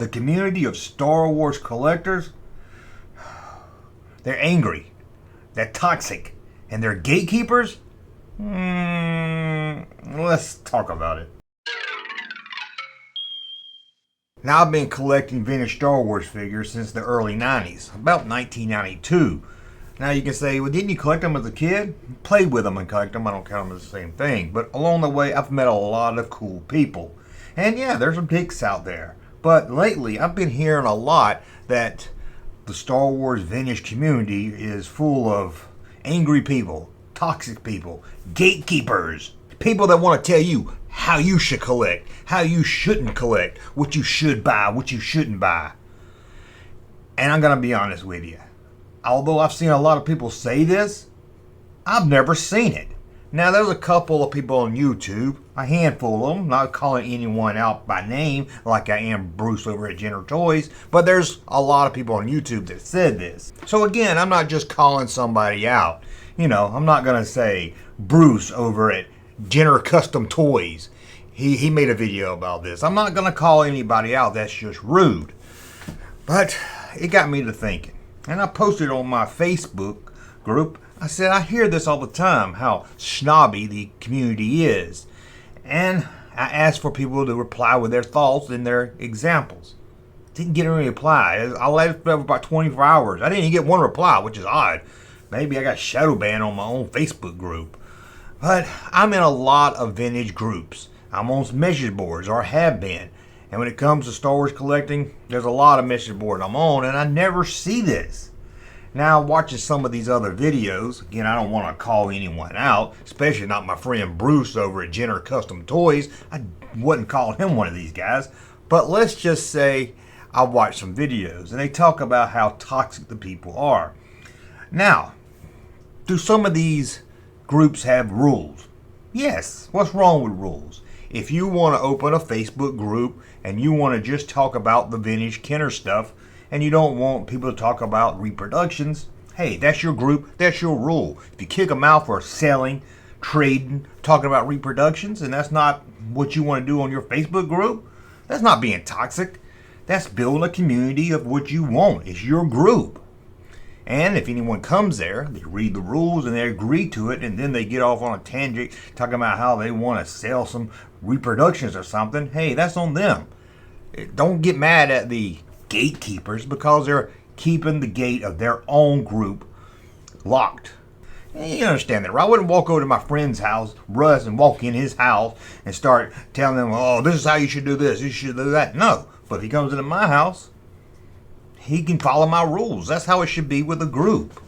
The community of Star Wars collectors, they're angry, they're toxic, and they're gatekeepers? Let's talk about it. Now, I've been collecting vintage Star Wars figures since the early 90s, about 1992. Now you can say, well, didn't you collect them as a kid? Played with them and collect them, I don't count them as the same thing. But along the way, I've met a lot of cool people. And yeah, there's some dicks out there. But lately, I've been hearing a lot that the Star Wars vintage community is full of angry people, toxic people, gatekeepers, people that want to tell you how you should collect, how you shouldn't collect, what you should buy, what you shouldn't buy. And I'm going to be honest with you. Although I've seen a lot of people say this, I've never seen it. Now, there's a couple of people on YouTube, a handful of them, not calling anyone out by name like I am Bruce over at Jenner Toys, but there's a lot of people on YouTube that said this. So again, I'm not just calling somebody out. You know, I'm not going to say Bruce over at Jenner Custom Toys. He made a video about this. I'm not going to call anybody out. That's just rude. But it got me to thinking. And I posted on my Facebook group, I said, I hear this all the time, how snobby the community is. And I asked for people to reply with their thoughts and their examples. Didn't get any reply. I let it for about 24 hours. I didn't even get one reply, which is odd. Maybe I got shadow banned on my own Facebook group. But I'm in a lot of vintage groups. I'm on message boards, or have been. And when it comes to Star Wars collecting, there's a lot of message boards I'm on, and I never see this. Now, watching some of these other videos, again, I don't want to call anyone out, especially not my friend Bruce over at Jenner Custom Toys. I wouldn't call him one of these guys. But let's just say I watched some videos, and they talk about how toxic the people are. Now, do some of these groups have rules? Yes. What's wrong with rules? If you want to open a Facebook group and you want to just talk about the vintage Kenner stuff and you don't want people to talk about reproductions, hey, that's your group, that's your rule. If you kick them out for selling, trading, talking about reproductions, and that's not what you want to do on your Facebook group, that's not being toxic. That's building a community of what you want. It's your group. And if anyone comes there, they read the rules and they agree to it, and then they get off on a tangent talking about how they want to sell some reproductions or something. Hey, that's on them. Don't get mad at the gatekeepers because they're keeping the gate of their own group locked. And you understand that, right? I wouldn't walk over to my friend's house, Russ, and walk in his house and start telling them, oh, this is how you should do this, you should do that. No. But if he comes into my house, he can follow my rules. That's how it should be with a group.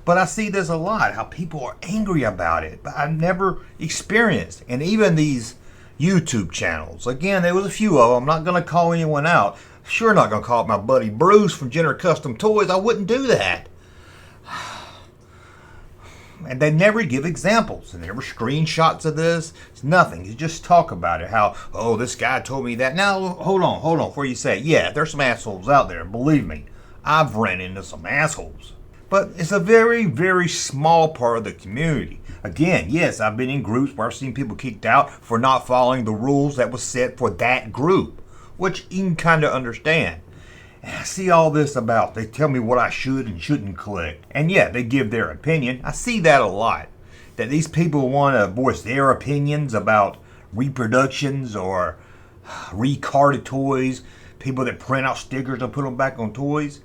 But I see this a lot, how people are angry about it. But I've never experienced. And even these YouTube channels, again, there was a few of them. I'm not going to call anyone out. Sure not going to call out my buddy Bruce from Jenner Custom Toys. I wouldn't do that. And they never give examples. They never screenshots of this. It's nothing. You just talk about it. How, oh, this guy told me that. Now, hold on. Before you say, yeah, there's some assholes out there. Believe me, I've ran into some assholes. But it's a very, very small part of the community. Again, yes, I've been in groups where I've seen people kicked out for not following the rules that was set for that group, which you can kind of understand. And I see all this about, they tell me what I should and shouldn't collect. And yeah, they give their opinion. I see that a lot. That these people want to voice their opinions about reproductions or recarded toys, people that print out stickers and put them back on toys.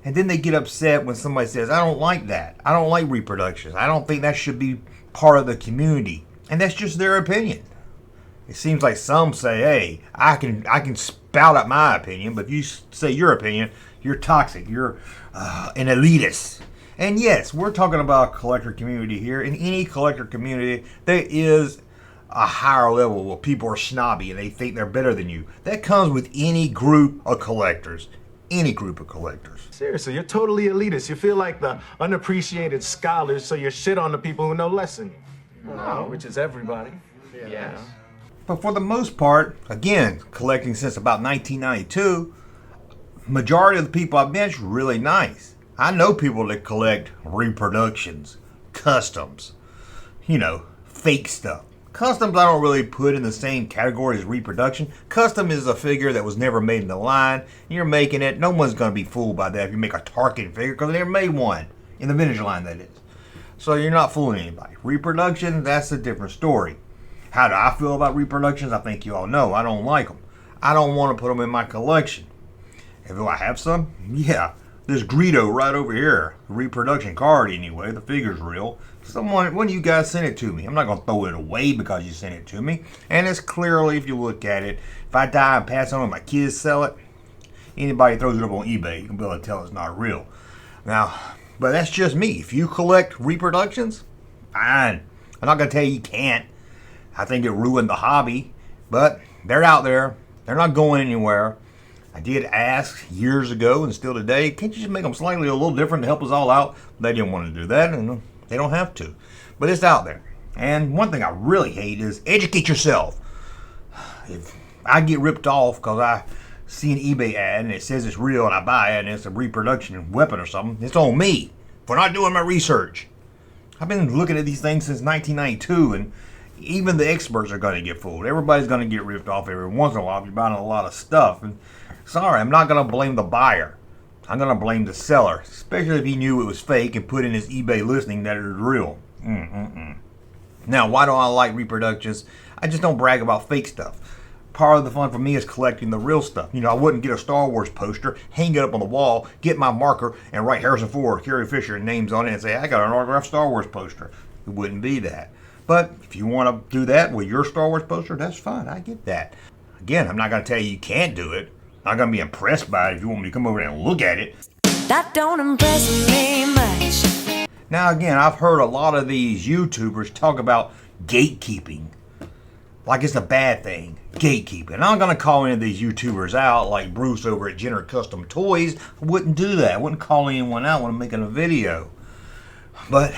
And then they get upset when somebody says, I don't like that. I don't like reproductions. I don't think that should be part of the community. And that's just their opinion. It seems like some say, hey, I can spout out my opinion, but if you say your opinion, you're toxic. You're an elitist. And yes, we're talking about a collector community here. In any collector community, there is a higher level where people are snobby and they think they're better than you. That comes with any group of collectors. Any group of collectors. Seriously, you're totally elitist. You feel like the unappreciated scholars, so you shit on the people who know less than you. No, which is everybody. Yeah. But for the most part, again, collecting since about 1992, majority of the people I've met is really nice. I know people that collect reproductions, customs, fake stuff, Customs I don't really put in the same category as reproduction. Custom is a figure that was never made in the line. You're making it. No one's going to be fooled by that if you make a Tarkin figure, because they never made one. In the vintage line, that is. So you're not fooling anybody. Reproduction, that's a different story. How do I feel about reproductions? I think you all know. I don't like them. I don't want to put them in my collection. And do I have some? Yeah. This Greedo right over here. The reproduction card anyway. The figure's real. One of you guys sent it to me. I'm not going to throw it away because you sent it to me. And it's clearly, if you look at it, if I die and pass on and my kids sell it, anybody throws it up on eBay, you can be able to tell it's not real. Now, but that's just me. If you collect reproductions, fine. I'm not going to tell you can't. I think it ruined the hobby. But they're out there. They're not going anywhere. I did ask years ago and still today, can't you just make them slightly a little different to help us all out? They didn't want to do that, and they don't have to. But it's out there. And one thing I really hate is educate yourself. If I get ripped off because I see an eBay ad and it says it's real and I buy it and it's a reproduction weapon or something, it's on me for not doing my research. I've been looking at these things since 1992, and even the experts are going to get fooled. Everybody's going to get ripped off every once in a while if you're buying a lot of stuff. And sorry, I'm not going to blame the buyer. I'm going to blame the seller, especially if he knew it was fake and put in his eBay listing that it was real. Now, why do I like reproductions? I just don't brag about fake stuff. Part of the fun for me is collecting the real stuff. You know, I wouldn't get a Star Wars poster, hang it up on the wall, get my marker, and write Harrison Ford, Carrie Fisher, and names on it and say, I got an autographed Star Wars poster. It wouldn't be that. But if you want to do that with your Star Wars poster, that's fine. I get that. Again, I'm not going to tell you you can't do it. I'm not going to be impressed by it if you want me to come over there and look at it. That don't impress me much. Now, again, I've heard a lot of these YouTubers talk about gatekeeping. Like it's a bad thing. Gatekeeping. And I'm going to call any of these YouTubers out, like Bruce over at Jenner Custom Toys. I wouldn't do that. I wouldn't call anyone out when I'm making a video. But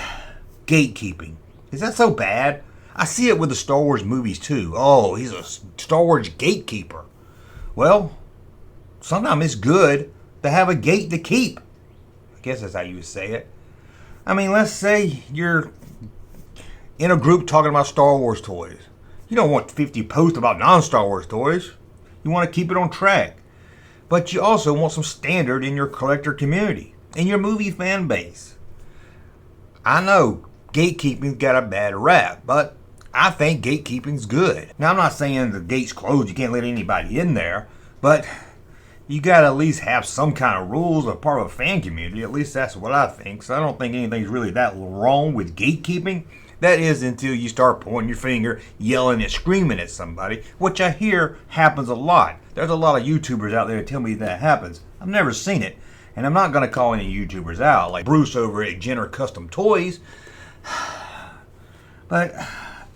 gatekeeping. Is that so bad? I see it with the Star Wars movies too. Oh, he's a Star Wars gatekeeper. Well, sometimes it's good to have a gate to keep. I guess that's how you would say it. I mean, let's say you're in a group talking about Star Wars toys. You don't want 50 posts about non-Star Wars toys. You want to keep it on track. But you also want some standard in your collector community, in your movie fan base. I know gatekeeping's got a bad rap, but I think gatekeeping's good. Now, I'm not saying the gate's closed, you can't let anybody in there, but you gotta at least have some kind of rules as part of a fan community. At least that's what I think. So I don't think anything's really that wrong with gatekeeping. That is until you start pointing your finger, yelling and screaming at somebody, which I hear happens a lot. There's a lot of YouTubers out there that tell me that happens. I've never seen it, and I'm not gonna call any YouTubers out, like Bruce over at Jenner Custom Toys. But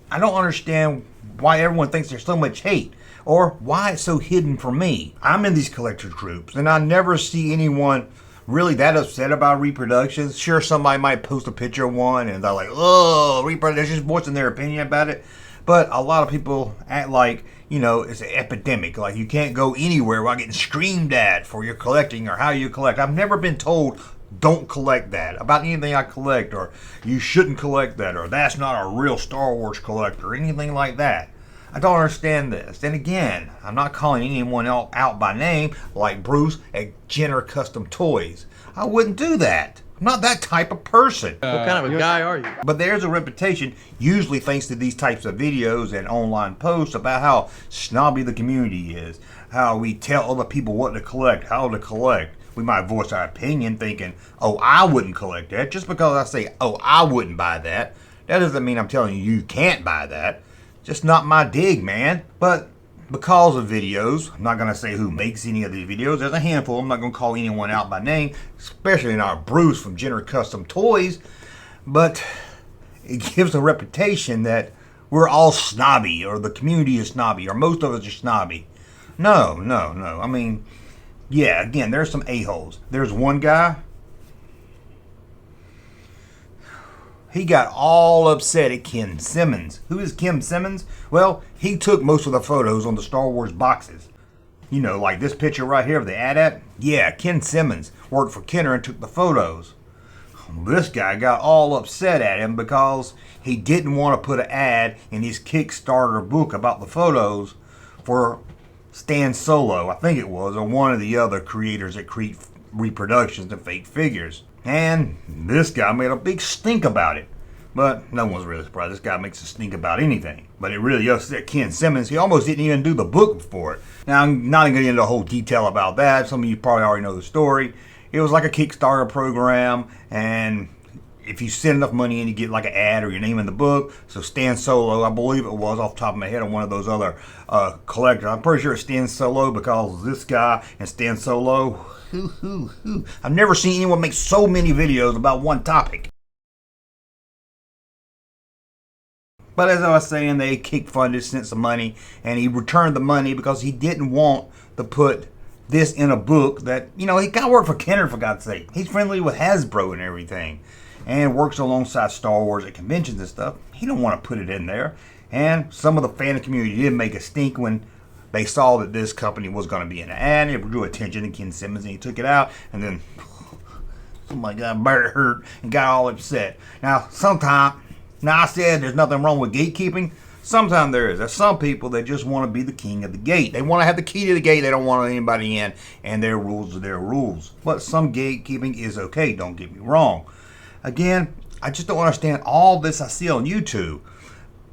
I don't understand why everyone thinks there's so much hate, or why it's so hidden from me. I'm in these collectors groups, and I never see anyone really that upset about reproductions. Sure, somebody might post a picture of one, and they're like, oh, reproductions, voicing their opinion about it. But a lot of people act like, you know, it's an epidemic. Like you can't go anywhere without getting screamed at for your collecting or how you collect. I've never been told, don't collect that about anything I collect, or you shouldn't collect that, or that's not a real Star Wars collector, or anything like that. I don't understand this. And again, I'm not calling anyone else out by name like Bruce at Jenner Custom Toys. I wouldn't do that. I'm not that type of person. What kind of a guy are you? But there's a reputation, usually thanks to these types of videos and online posts, about how snobby the community is, how we tell other people what to collect, how to collect. We might voice our opinion thinking, oh, I wouldn't collect that. Just because I say, oh, I wouldn't buy that, that doesn't mean I'm telling you you can't buy that. Just not my dig, man. But because of videos, I'm not going to say who makes any of these videos. There's a handful. I'm not going to call anyone out by name, especially not Bruce from Jenner Custom Toys. But it gives a reputation that we're all snobby, or the community is snobby, or most of us are snobby. No. I mean, yeah, again, there's some a-holes. There's one guy, he got all upset at Ken Simmons. Who is Ken Simmons? Well, he took most of the photos on the Star Wars boxes. You know, like this picture right here of the AT-AT. Yeah, Ken Simmons worked for Kenner and took the photos. this guy got all upset at him because he didn't want to put an ad in his Kickstarter book about the photos for Stan Solo, I think it was, or one of the other creators that create reproductions of fake figures. And this guy made a big stink about it. But no one's really surprised. This guy makes a stink about anything. But it really upset Ken Simmons. He almost didn't even do the book for it. Now, I'm not going to get into the whole detail about that. Some of you probably already know the story. It was like a Kickstarter program, and if you send enough money in, you get like an ad or your name in the book. So Stan Solo, I believe it was, off the top of my head, on one of those other collectors. I'm pretty sure it's Stan Solo because this guy and Stan Solo, I've never seen anyone make so many videos about one topic. But as I was saying, they kick-funded, sent some money, and he returned the money because he didn't want to put this in a book that, you know, he got to work for Kenner, for God's sake. He's friendly with Hasbro and everything, and works alongside Star Wars at conventions and stuff. He don't want to put it in there. And some of the fan community did make a stink when they saw that this company was going to be in an ad. It drew attention to Ken Simmons, and he took it out, and then somebody got hurt and got all upset. Now, I said there's nothing wrong with gatekeeping. Sometimes there is. There's some people that just want to be the king of the gate. They want to have the key to the gate. They don't want anybody in, and their rules are their rules. But some gatekeeping is okay, don't get me wrong. Again, I just don't understand all this I see on YouTube.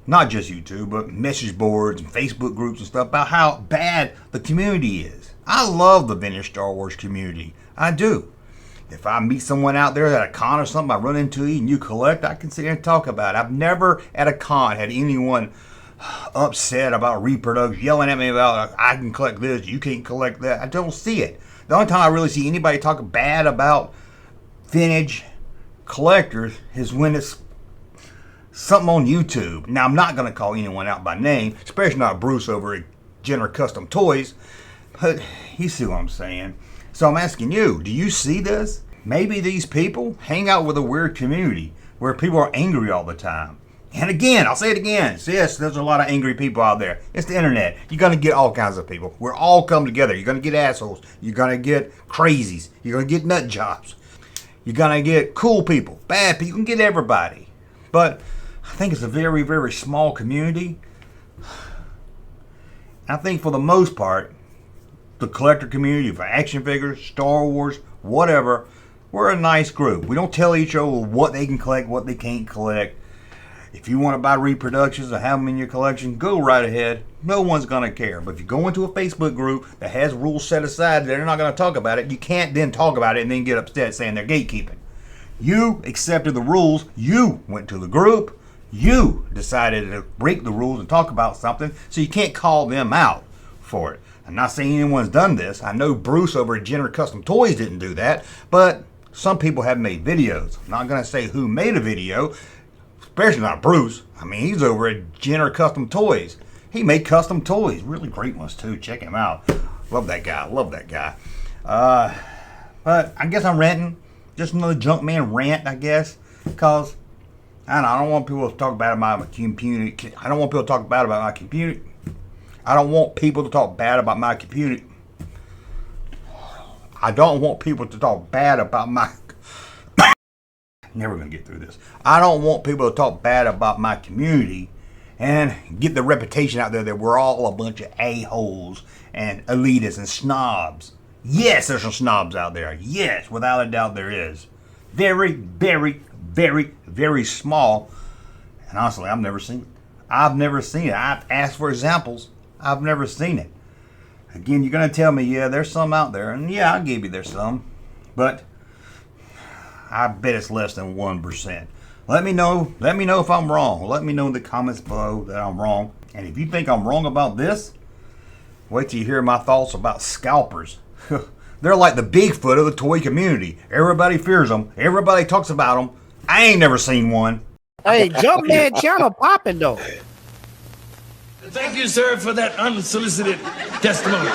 Not just YouTube, but message boards and Facebook groups and stuff about how bad the community is. I love the vintage Star Wars community. I do. If I meet someone out there at a con or something, I run into you and you collect, I can sit there and talk about it. I've never at a con had anyone upset about reproduction, yelling at me about, I can collect this, you can't collect that. I don't see it. The only time I really see anybody talk bad about vintage collectors is when it's something on YouTube. Now, I'm not going to call anyone out by name, especially not Bruce over at Jenner Custom Toys, but you see what I'm saying. So I'm asking you, do you see this? Maybe these people hang out with a weird community where people are angry all the time. And again, I'll say it again. Yes, there's a lot of angry people out there. It's the internet. You're going to get all kinds of people. We're all come together. You're going to get assholes. You're going to get crazies. You're going to get nut jobs. You're going to get cool people, bad people. You can get everybody. But I think it's a very, very small community. I think for the most part, the collector community for action figures, Star Wars, whatever, we're a nice group. We don't tell each other what they can collect, what they can't collect. If you want to buy reproductions or have them in your collection, go right ahead. No one's going to care. But if you go into a Facebook group that has rules set aside, they're not going to talk about it. You can't then talk about it and then get upset saying they're gatekeeping. You accepted the rules. You went to the group. You decided to break the rules and talk about something, so you can't call them out for it. I'm not saying anyone's done this. I know Bruce over at Jenner Custom Toys didn't do that, but some people have made videos. I'm not going to say who made a video, especially not Bruce. I mean, he's over at Jenner Custom Toys. He made custom toys, really great ones too. Check him out. Love that guy. Love that guy. But I guess I'm ranting. Just another Junkman rant, I guess, because I don't want people to talk bad about my community. I don't want people to talk bad about my community. I don't want people to talk bad about my community. I don't want people to talk bad about my... Never going to get through this. I don't want people to talk bad about my community and get the reputation out there that we're all a bunch of a-holes and elitists and snobs. Yes, there's some snobs out there. Yes, without a doubt there is. Very, very, very, very small. And honestly, I've never seen it. I've never seen it. I've asked for examples. I've never seen it. Again, you're going to tell me, yeah, there's some out there. And yeah, I'll give you there's some. But I bet it's less than 1%. Let me know if I'm wrong. Let me know in the comments below that I'm wrong. And if you think I'm wrong about this, wait till you hear my thoughts about scalpers. They're like the Bigfoot of the toy community. Everybody fears them. Everybody talks about them. I ain't never seen one. Hey, Junkman channel popping though. Thank you, sir, for that unsolicited testimony.